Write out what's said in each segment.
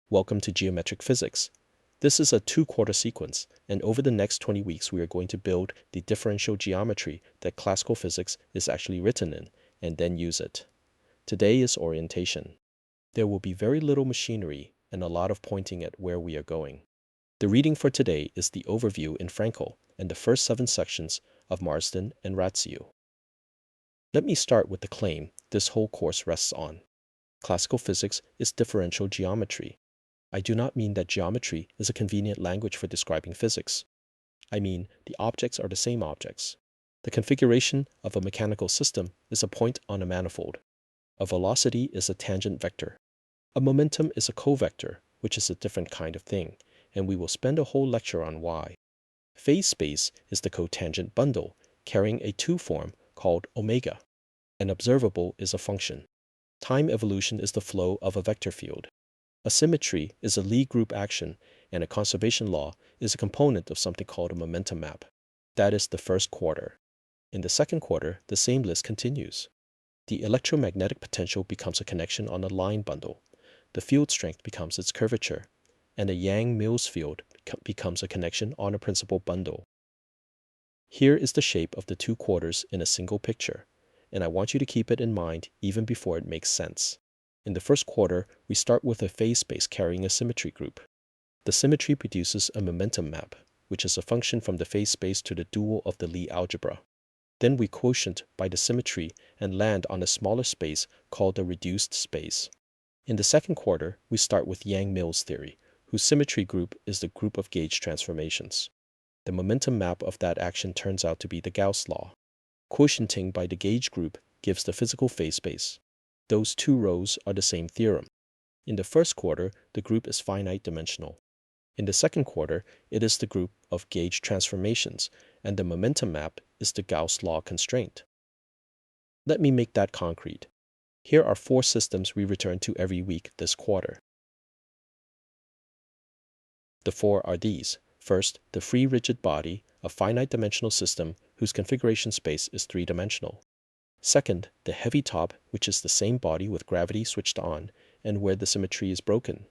Welcome to Geometric Physics. This is a 2-quarter sequence, and over the next 20 weeks we are going to build the differential geometry that classical physics is actually written in, and then use it. Today is orientation. There will be very little machinery and a lot of pointing at where we are going. The reading for today is the overview in Frankel and the first 7 sections of Marsden and Ratiu. Let me start with the claim this whole course rests on. Classical physics is differential geometry. I do not mean that geometry is a convenient language for describing physics. I mean the objects are the same objects. The configuration of a mechanical system is a point on a manifold. A velocity is a tangent vector. A momentum is a covector, which is a different kind of thing, and we will spend a whole lecture on why. Phase space is the cotangent bundle carrying a 2 form called omega. An observable is a function. Time evolution is the flow of a vector field. A symmetry is a Lie group action, and a conservation law is a component of something called a momentum map. That is the first quarter. In the second quarter, the same list continues. The electromagnetic potential becomes a connection on a line bundle. The field strength becomes its curvature, and the Yang-Mills field becomes a connection on a principal bundle. Here is the shape of the 2 quarters in a single picture, and I want you to keep it in mind even before it makes sense. In the first quarter, we start with a phase space carrying a symmetry group. The symmetry produces a momentum map, which is a function from the phase space to the dual of the Lie algebra. Then we quotient by the symmetry and land on a smaller space called the reduced space. In the second quarter, we start with Yang-Mills theory, whose symmetry group is the group of gauge transformations. The momentum map of that action turns out to be the Gauss law. Quotienting by the gauge group gives the physical phase space. Those 2 rows are the same theorem. In the first quarter, the group is finite dimensional. In the second quarter, it is the group of gauge transformations, and the momentum map is the Gauss law constraint. Let me make that concrete. Here are 4 systems we return to every week this quarter. The 4 are these. First, the free rigid body, a finite dimensional system whose configuration space is 3-dimensional. Second, the heavy top, which is the same body with gravity switched on and where the symmetry is broken.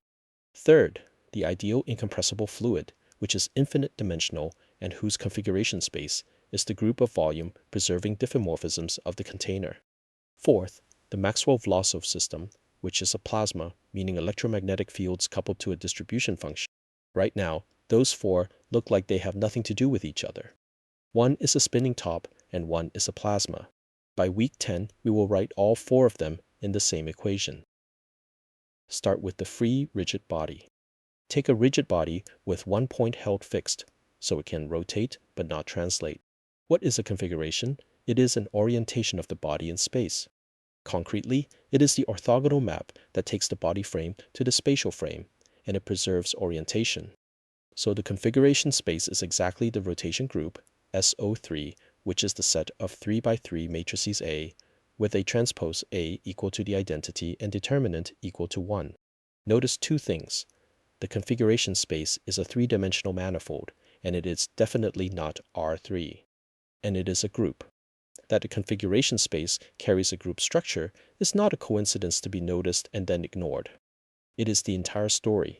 Third, the ideal incompressible fluid, which is infinite dimensional and whose configuration space is the group of volume preserving diffeomorphisms of the container. Fourth, the Maxwell-Vlasov system, which is a plasma, meaning electromagnetic fields coupled to a distribution function. Right now, those 4 look like they have nothing to do with each other. One is a spinning top and one is a plasma. By week 10, we will write all 4 of them in the same equation. Start with the free rigid body. Take a rigid body with 1 point held fixed, so it can rotate but not translate. What is a configuration? It is an orientation of the body in space. Concretely, it is the orthogonal map that takes the body frame to the spatial frame, and it preserves orientation. So the configuration space is exactly the rotation group, SO3, which is the set of 3 by 3 matrices A, with a transpose A equal to the identity and determinant equal to 1. Notice 2 things. The configuration space is a 3-dimensional manifold, and it is definitely not R3. And it is a group. That the configuration space carries a group structure is not a coincidence to be noticed and then ignored. It is the entire story.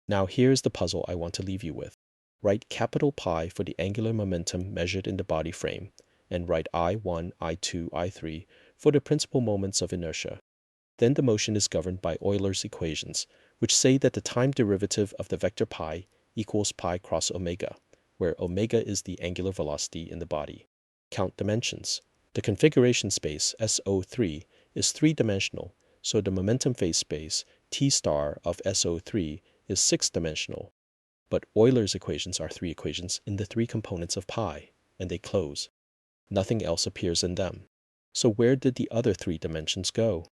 Now here's the puzzle I want to leave you with. Write capital Pi for the angular momentum measured in the body frame, and write I1, I2, I3 for the principal moments of inertia. Then the motion is governed by Euler's equations, which say that the time derivative of the vector pi equals pi cross omega, where omega is the angular velocity in the body. Count dimensions. The configuration space, SO3, is 3-dimensional, so the momentum phase space, T star of SO3, is 6-dimensional. But Euler's equations are 3 equations in the 3 components of pi, and they close. Nothing else appears in them. So where did the other 3 dimensions go?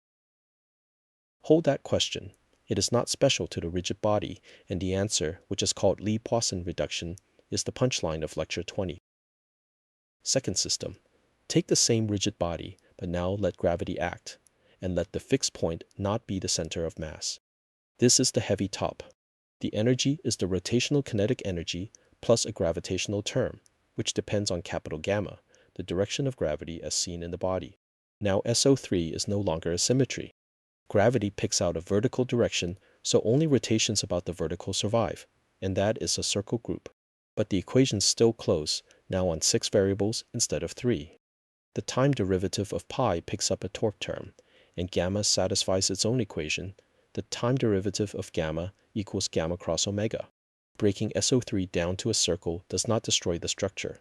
Hold that question. It is not special to the rigid body, and the answer, which is called Lie-Poisson reduction, is the punchline of lecture 20. Second system. Take the same rigid body, but now let gravity act, and let the fixed point not be the center of mass. This is the heavy top. The energy is the rotational kinetic energy plus a gravitational term, which depends on capital gamma, the direction of gravity as seen in the body. Now SO3 is no longer a symmetry. Gravity picks out a vertical direction so only rotations about the vertical survive, and that is a circle group. But the equations still close, now on 6 variables instead of 3. The time derivative of pi picks up a torque term, and gamma satisfies its own equation. The time derivative of gamma equals gamma cross omega. Breaking SO3 down to a circle does not destroy the structure.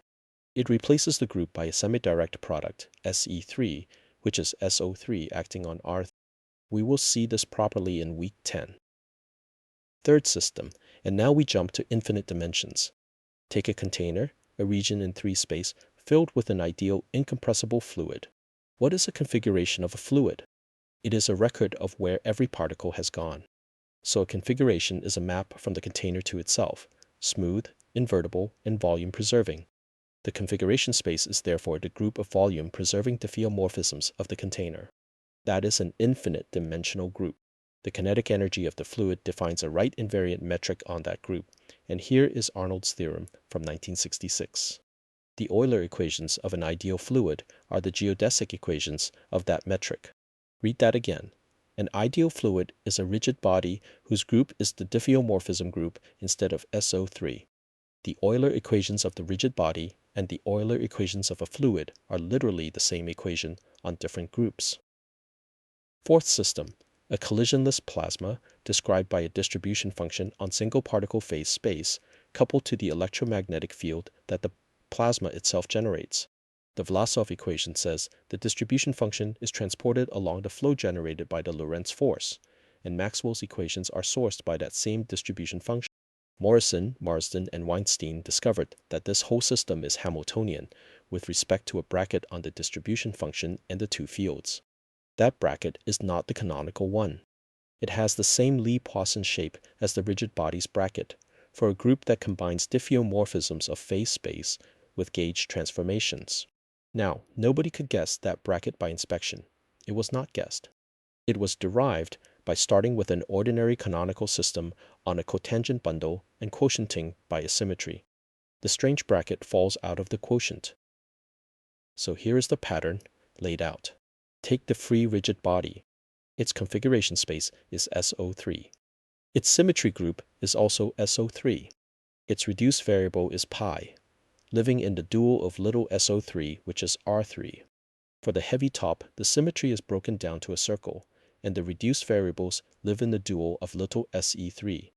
It replaces the group by a semi-direct product, SE3, which is SO3 acting on R3. We will see this properly in week 10. Third system, and now we jump to infinite dimensions. Take a container, a region in 3 space, filled with an ideal incompressible fluid. What is a configuration of a fluid? It is a record of where every particle has gone. So a configuration is a map from the container to itself, smooth, invertible, and volume-preserving. The configuration space is therefore the group of volume-preserving diffeomorphisms of the container. That is an infinite dimensional group. The kinetic energy of the fluid defines a right invariant metric on that group, and here is Arnold's theorem from 1966. The Euler equations of an ideal fluid are the geodesic equations of that metric. Read that again. An ideal fluid is a rigid body whose group is the diffeomorphism group instead of SO3. The Euler equations of the rigid body and the Euler equations of a fluid are literally the same equation on different groups. Fourth system, a collisionless plasma described by a distribution function on single particle phase space coupled to the electromagnetic field that the plasma itself generates. The Vlasov equation says the distribution function is transported along the flow generated by the Lorentz force, and Maxwell's equations are sourced by that same distribution function. Morrison, Marsden, and Weinstein discovered that this whole system is Hamiltonian with respect to a bracket on the distribution function and the 2 fields. That bracket is not the canonical one. It has the same Lie-Poisson shape as the rigid body's bracket, for a group that combines diffeomorphisms of phase space with gauge transformations. Now, nobody could guess that bracket by inspection. It was not guessed. It was derived by starting with an ordinary canonical system on a cotangent bundle and quotienting by a symmetry. The strange bracket falls out of the quotient. So here is the pattern laid out. Take the free rigid body. Its configuration space is SO3. Its symmetry group is also SO3. Its reduced variable is pi, living in the dual of little SO3, which is R3. For the heavy top, the symmetry is broken down to a circle, and the reduced variables live in the dual of little SE3.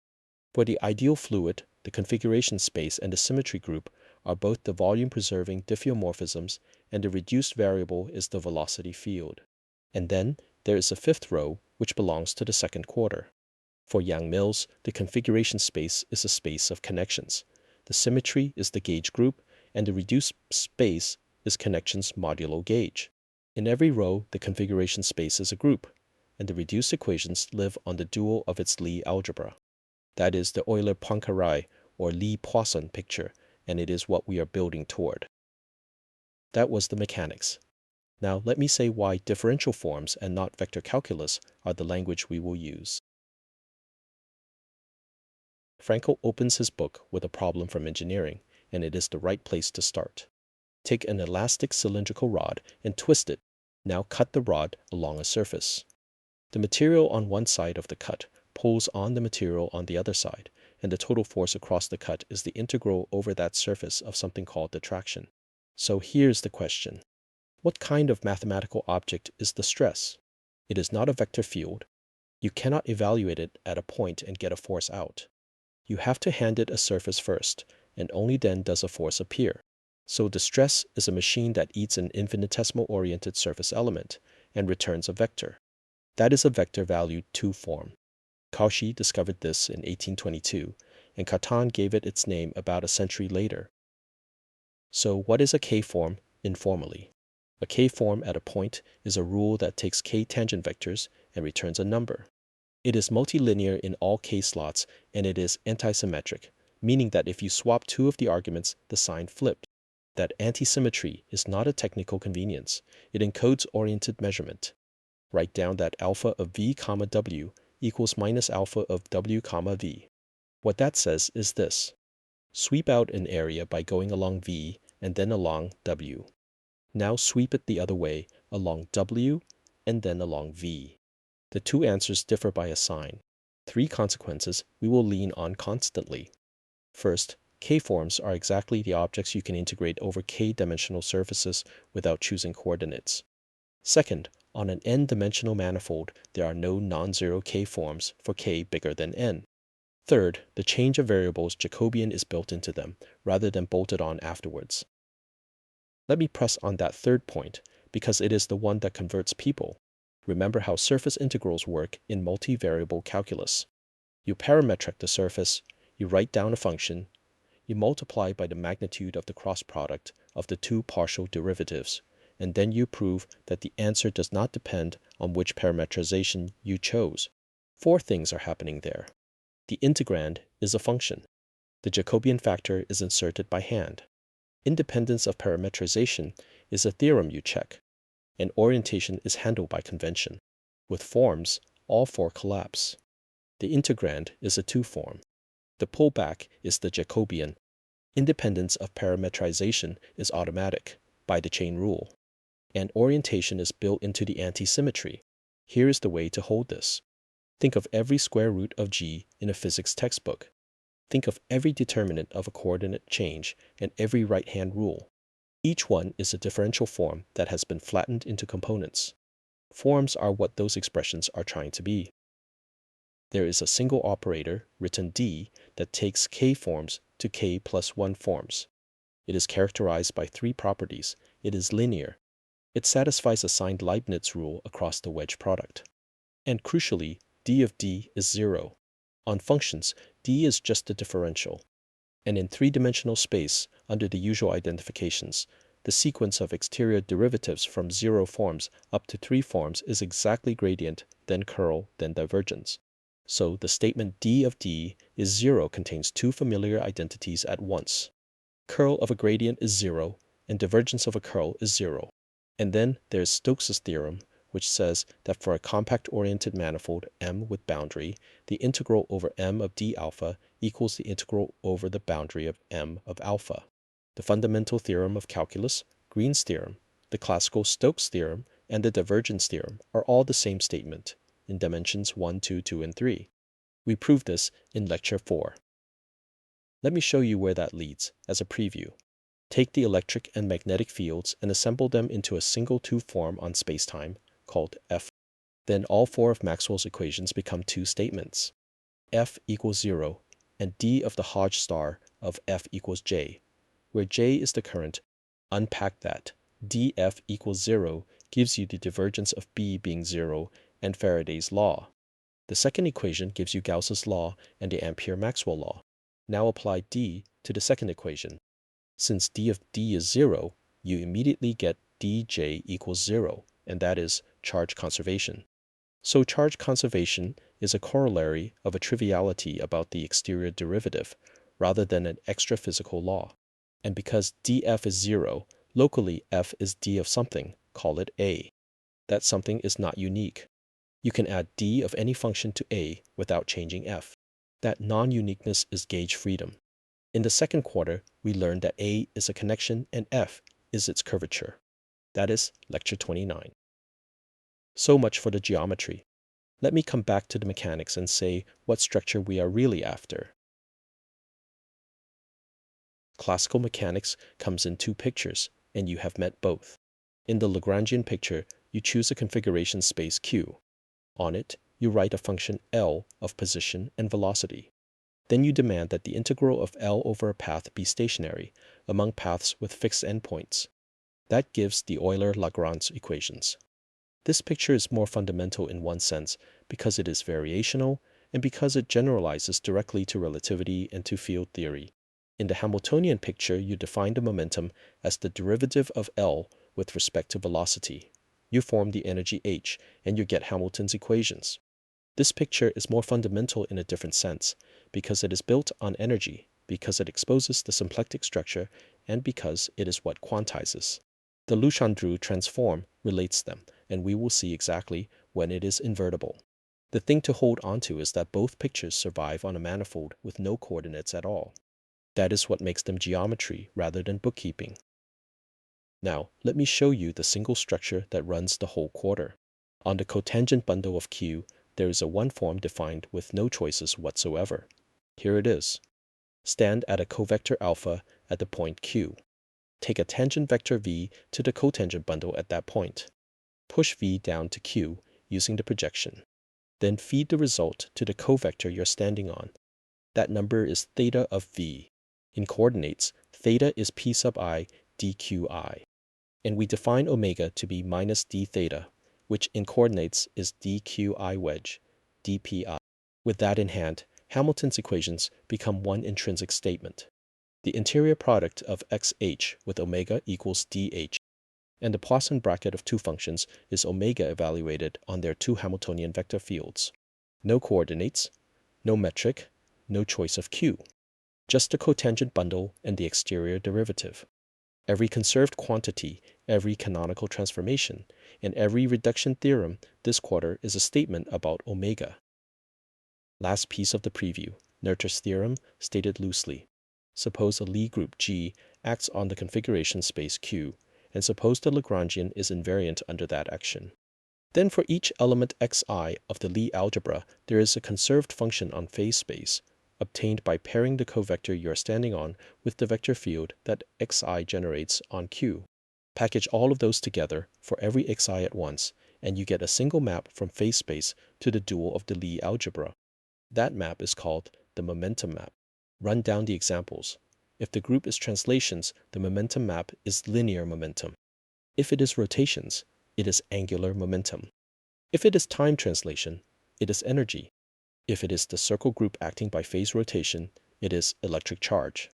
For the ideal fluid, the configuration space and the symmetry group are both the volume-preserving diffeomorphisms, and the reduced variable is the velocity field. And then there is a 5th row, which belongs to the 2nd quarter. For Yang-Mills, the configuration space is a space of connections. The symmetry is the gauge group, and the reduced space is connections modulo gauge. In every row, the configuration space is a group, and the reduced equations live on the dual of its Lie algebra. That is the Euler-Poincaré or Lie-Poisson picture, and it is what we are building toward. That was the mechanics. Now let me say why differential forms and not vector calculus are the language we will use. Frankel opens his book with a problem from engineering, and it is the right place to start. Take an elastic cylindrical rod and twist it. Now cut the rod along a surface. The material on one side of the cut pulls on the material on the other side, and the total force across the cut is the integral over that surface of something called the traction. So here's the question. What kind of mathematical object is the stress? It is not a vector field. You cannot evaluate it at a point and get a force out. You have to hand it a surface first, and only then does a force appear. So the stress is a machine that eats an infinitesimal-oriented surface element and returns a vector. That is a vector-valued 2 form. Cauchy discovered this in 1822, and Cartan gave it its name about a century later. So what is a K-form informally? A K-form at a point is a rule that takes K tangent vectors and returns a number. It is multilinear in all K slots, and it is antisymmetric, meaning that if you swap 2 of the arguments, the sign flips. That antisymmetry is not a technical convenience. It encodes oriented measurement. Write down that alpha of v comma w equals minus alpha of w comma v. What that says is this. Sweep out an area by going along v and then along w. Now sweep it the other way along w and then along v. The 2 answers differ by a sign. Three consequences we will lean on constantly. First, K-forms are exactly the objects you can integrate over K-dimensional surfaces without choosing coordinates. Second, on an n-dimensional manifold, there are no non-zero K-forms for K bigger than n. Third, the change of variables Jacobian is built into them, rather than bolted on afterwards. Let me press on that third point, because it is the one that converts people. Remember how surface integrals work in multivariable calculus. You parametric the surface, you write down a function, you multiply by the magnitude of the cross product of the two partial derivatives, and then you prove that the answer does not depend on which parametrization you chose. Four things are happening there. The integrand is a function. The Jacobian factor is inserted by hand. Independence of parametrization is a theorem you check, and orientation is handled by convention. With forms, all four collapse. The integrand is a two-form. The pullback is the Jacobian. Independence of parametrization is automatic, by the chain rule. And orientation is built into the anti-symmetry. Here is the way to hold this. Think of every square root of g in a physics textbook. Think of every determinant of a coordinate change and every right-hand rule. Each one is a differential form that has been flattened into components. Forms are what those expressions are trying to be. There is a single operator, written d, that takes k-forms to k plus 1 forms. It is characterized by three properties. It is linear. It satisfies a signed Leibniz rule across the wedge product. And crucially, d of d is 0. On functions, d is just the differential. And in three-dimensional space, under the usual identifications, the sequence of exterior derivatives from 0 forms up to 3 forms is exactly gradient, then curl, then divergence. So the statement d of d is 0 contains two familiar identities at once. Curl of a gradient is 0, and divergence of a curl is 0. And then there's Stokes' theorem, which says that for a compact-oriented manifold M with boundary, the integral over M of d alpha equals the integral over the boundary of M of alpha. The fundamental theorem of calculus, Green's theorem, the classical Stokes theorem, and the divergence theorem are all the same statement in dimensions 1, 2, 2, and 3. We proved this in lecture 4. Let me show you where that leads as a preview. Take the electric and magnetic fields and assemble them into a single two-form on spacetime called F. Then all four of Maxwell's equations become two statements. F equals 0, and d of the Hodge star of F equals j. Where j is the current, unpack that. dF equals 0 gives you the divergence of B being 0 and Faraday's law. The second equation gives you Gauss's law and the Ampere-Maxwell law. Now apply d to the second equation. Since d of d is 0, you immediately get dj equals 0, and that is charge conservation. So charge conservation is a corollary of a triviality about the exterior derivative, rather than an extra physical law. And because dF is 0, locally f is d of something, call it a. That something is not unique. You can add d of any function to a without changing f. That non-uniqueness is gauge freedom. In the second quarter, we learned that a is a connection and f is its curvature. That is lecture 29. So much for the geometry. Let me come back to the mechanics and say what structure we are really after. Classical mechanics comes in two pictures, and you have met both. In the Lagrangian picture, you choose a configuration space Q. On it, you write a function L of position and velocity. Then you demand that the integral of L over a path be stationary among paths with fixed endpoints. That gives the Euler-Lagrange equations. This picture is more fundamental in one sense because it is variational and because it generalizes directly to relativity and to field theory. In the Hamiltonian picture, you define the momentum as the derivative of L with respect to velocity. You form the energy H, and you get Hamilton's equations. This picture is more fundamental in a different sense, because it is built on energy, because it exposes the symplectic structure, and because it is what quantizes. The Legendre transform relates them, and we will see exactly when it is invertible. The thing to hold onto is that both pictures survive on a manifold with no coordinates at all. That is what makes them geometry rather than bookkeeping. Now, let me show you the single structure that runs the whole quarter. On the cotangent bundle of Q, there is a one form defined with no choices whatsoever. Here it is. Stand at a covector alpha at the point Q. Take a tangent vector v to the cotangent bundle at that point. Push v down to Q using the projection. Then feed the result to the covector you're standing on. That number is theta of v. In coordinates, theta is p sub I dqi. And we define omega to be minus d theta, which in coordinates is dqi wedge, dpi. With that in hand, Hamilton's equations become one intrinsic statement. The interior product of xh with omega equals dh, and the Poisson bracket of two functions is omega evaluated on their two Hamiltonian vector fields. No coordinates, no metric, no choice of q. Just the cotangent bundle and the exterior derivative. Every conserved quantity, every canonical transformation, and every reduction theorem this quarter is a statement about omega. Last piece of the preview, Noether's theorem stated loosely. Suppose a Lie group G acts on the configuration space Q, and suppose the Lagrangian is invariant under that action. Then for each element xi of the Lie algebra, there is a conserved function on phase space, obtained by pairing the covector you are standing on with the vector field that xi generates on Q. Package all of those together for every xi at once, and you get a single map from phase space to the dual of the Lie algebra. That map is called the momentum map. Run down the examples. If the group is translations, the momentum map is linear momentum. If it is rotations, it is angular momentum. If it is time translation, it is energy. If it is the circle group acting by phase rotation, it is electric charge.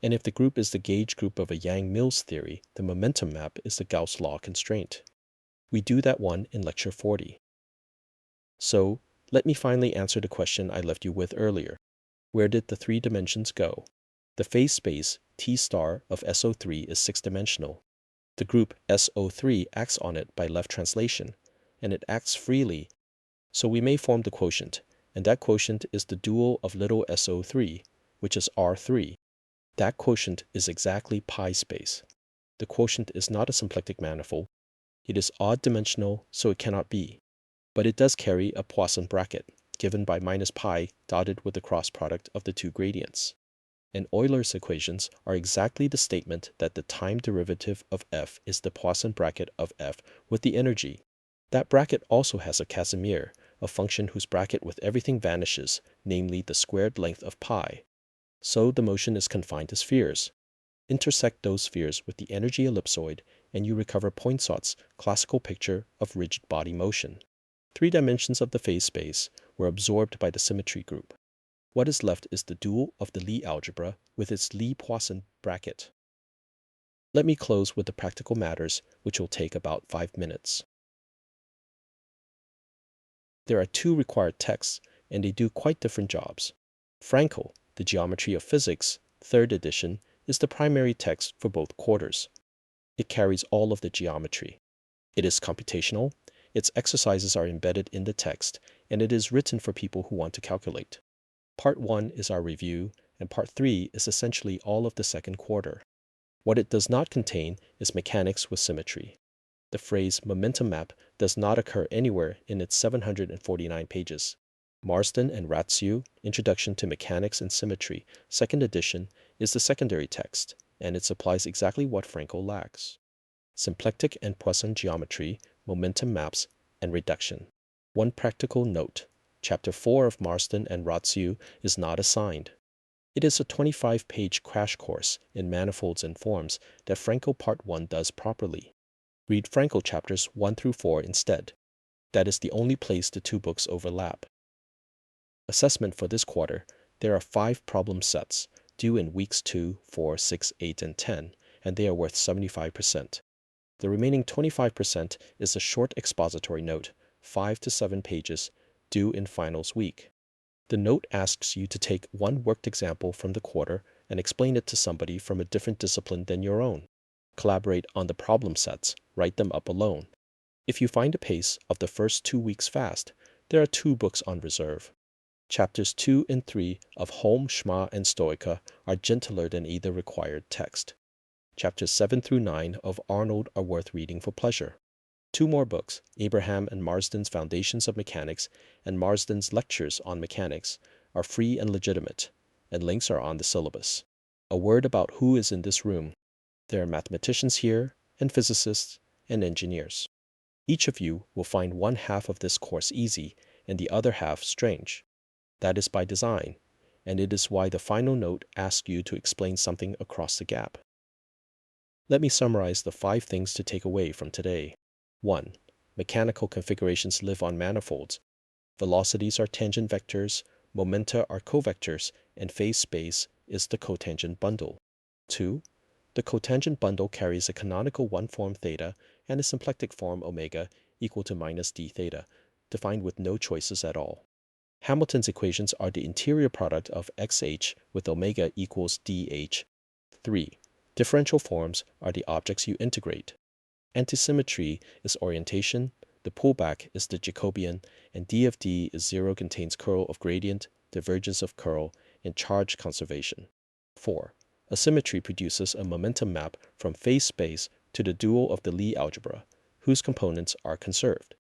And if the group is the gauge group of a Yang-Mills theory, the momentum map is the Gauss law constraint. We do that one in lecture 40. So, let me finally answer the question I left you with earlier. Where did the three dimensions go? The phase space T star of SO3 is six-dimensional. The group SO3 acts on it by left translation, and it acts freely. So we may form the quotient, and that quotient is the dual of little SO3, which is R3. That quotient is exactly pi space. The quotient is not a symplectic manifold. It is odd-dimensional, so it cannot be. But it does carry a Poisson bracket, given by minus pi dotted with the cross product of the two gradients. And Euler's equations are exactly the statement that the time derivative of f is the Poisson bracket of f with the energy. That bracket also has a Casimir, a function whose bracket with everything vanishes, namely the squared length of pi. So the motion is confined to spheres. Intersect those spheres with the energy ellipsoid, and you recover Poinsott's classical picture of rigid body motion. 3 dimensions of the phase space were absorbed by the symmetry group. What is left is the dual of the Lie algebra with its Lie-Poisson bracket. Let me close with the practical matters, which will take about 5 minutes. There are 2 required texts, and they do quite different jobs. Frankel, The Geometry of Physics, 3rd edition, is the primary text for both quarters. It carries all of the geometry. It is computational, its exercises are embedded in the text, and it is written for people who want to calculate. Part 1 is our review, and Part 3 is essentially all of the second quarter. What it does not contain is mechanics with symmetry. The phrase momentum map does not occur anywhere in its 749 pages. Marsden and Ratiu, Introduction to Mechanics and Symmetry, 2nd edition, is the secondary text, and it supplies exactly what Frankel lacks. Symplectic and Poisson geometry, momentum maps, and reduction. One practical note. Chapter 4 of Marsden and Ratiu is not assigned. It is a 25-page crash course in manifolds and forms that Frankel Part 1 does properly. Read Frankel chapters 1 through 4 instead. That is the only place the 2 books overlap. Assessment for this quarter. There are 5 problem sets, due in weeks 2, 4, 6, 8, and 10, and they are worth 75%. The remaining 25% is a short expository note, 5 to 7 pages, due in finals week. The note asks you to take one worked example from the quarter and explain it to somebody from a different discipline than your own. Collaborate on the problem sets, write them up alone. If you find the pace of the first 2 weeks fast, there are 2 books on reserve. Chapters 2 and 3 of Home, Schma, and Stoica are gentler than either required text. Chapters 7 through 9 of Arnold are worth reading for pleasure. 2 more books, Abraham and Marsden's Foundations of Mechanics and Marsden's Lectures on Mechanics, are free and legitimate, and links are on the syllabus. A word about who is in this room. There are mathematicians here, and physicists, and engineers. Each of you will find one half of this course easy and the other half strange. That is by design, and it is why the final note asks you to explain something across the gap. Let me summarize the 5 things to take away from today. 1. Mechanical configurations live on manifolds. Velocities are tangent vectors, momenta are covectors, and phase space is the cotangent bundle. 2. The cotangent bundle carries a canonical one-form theta and a symplectic form omega equal to minus d theta, defined with no choices at all. Hamilton's equations are the interior product of xh with omega equals dh. 3. Differential forms are the objects you integrate. Antisymmetry is orientation, the pullback is the Jacobian, and d of d is 0 contains curl of gradient, divergence of curl, and charge conservation. 4. A symmetry produces a momentum map from phase space to the dual of the Lie algebra, whose components are conserved.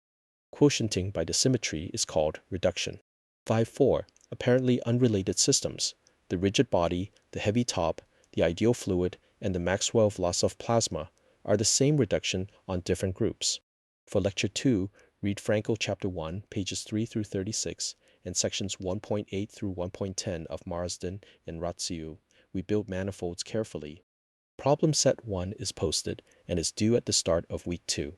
Quotienting by the symmetry is called reduction. 5.4. Apparently unrelated systems, the rigid body, the heavy top, the ideal fluid, and the Maxwell-Vlasov plasma, are the same reduction on different groups. For Lecture 2, read Frankel Chapter 1, pages 3 through 36, and sections 1.8 through 1.10 of Marsden and Ratiu. We build manifolds carefully. Problem set 1 is posted and is due at the start of week 2.